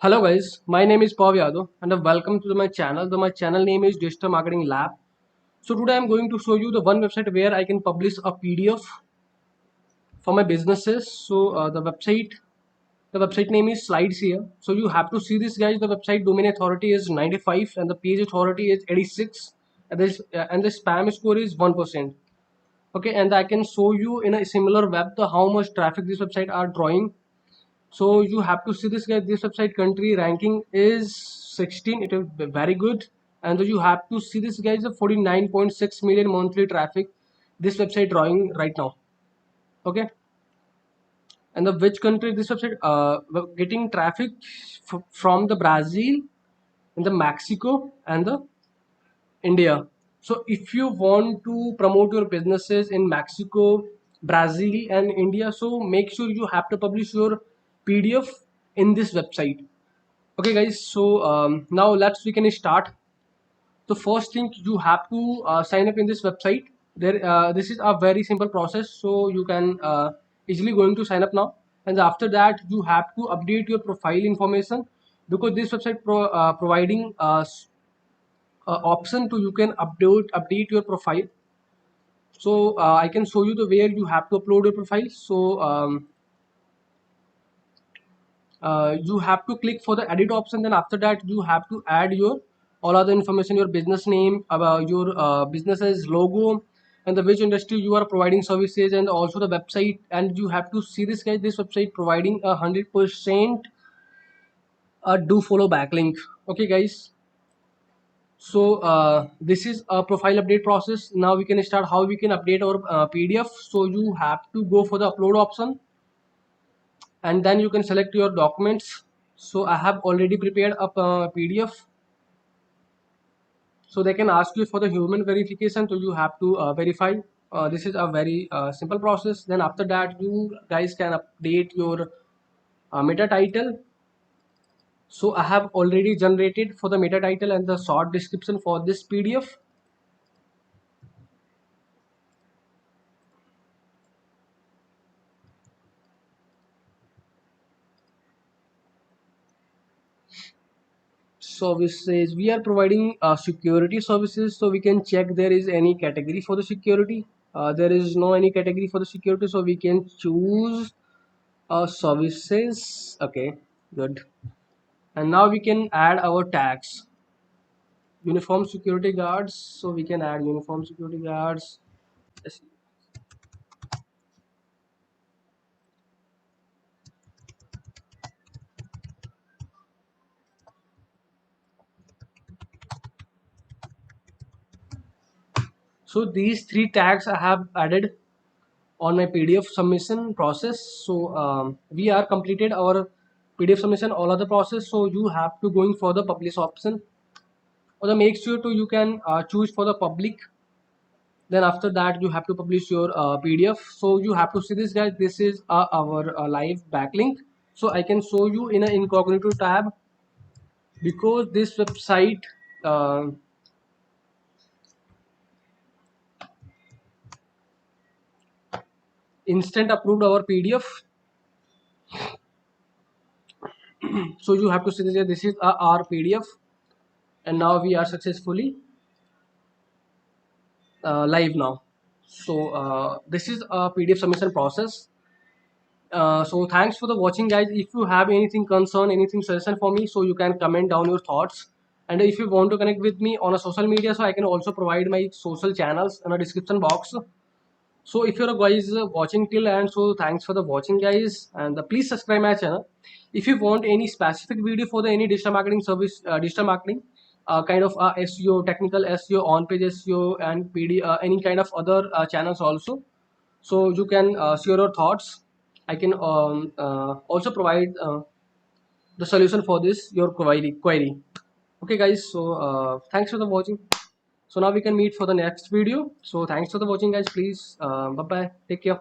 Hello guys, my name is Pav Yadav and welcome to my channel. My channel name is Digital Marketing Lab. So today I'm going to show you the one website where I can publish a PDF for my businesses. The website name is Slides here. So you have to see this guys. The website domain authority is 95 and the page authority is 86 and the spam score is 1%. Okay, and I can show you in a similar web the how much traffic this website are drawing. So you have to see this guy. This website country ranking is 16. It is very good. And you have to see this guy is a 49.6 million monthly traffic. This website drawing right now. Okay. And the which country this website getting traffic from the Brazil and the Mexico and the India. So if you want to promote your businesses in Mexico, Brazil and India, so make sure you have to publish your PDF in this website. Okay guys, so now we can start. The first thing you have to sign up in this website. This is a very simple process, so you can easily going to sign up now. And after that, you have to update your profile information because this website providing option to you can update your profile. So I can show you the where you have to upload your profile. So you have to click for the edit option. Then after that, you have to add your all other information, your business name, about your business's logo, and the which industry you are providing services, and also the website. And you have to see this guys. This website providing 100% do follow backlink. Okay guys. So this is a profile update process. Now we can start how we can update our PDF. So you have to go for the upload option and then you can select your documents. So I have already prepared a PDF. So they can ask you for the human verification. So you have to verify. This is a very simple process. Then after that, you guys can update your meta title. So I have already generated for the meta title and the short description for this PDF. Services, we are providing security services, so we can check there is any category for the security. There is no any category for the security, so we can choose services. Okay, good. And now we can add our tags, uniform security guards. So we can add uniform security guards. Yes. So these three tags I have added on my PDF submission process. So we are completed our PDF submission, all other process. So you have to going for the publish option, or the make sure to you can choose for the public. Then after that, you have to publish your PDF. So you have to see this guys. This is our live backlink. So I can show you in an incognito tab because this website instant approved our PDF. So you have to see this is our PDF, and now we are successfully live now. So this is a PDF submission process. So thanks for the watching guys. If you have anything concern, anything suggestion for me, so you can comment down your thoughts. And if you want to connect with me on a social media, so I can also provide my social channels in a description box. So if you're guys watching till end, so thanks for the watching guys, and please subscribe my channel. If you want any specific video for the any digital marketing service, digital marketing kind of SEO, technical SEO, on page SEO, and PD, any kind of other channels also, so you can share your thoughts. I can also provide the solution for this your query. Okay guys, so thanks for the watching. So now we can meet for the next video. So thanks for the watching guys. Please bye bye, take care.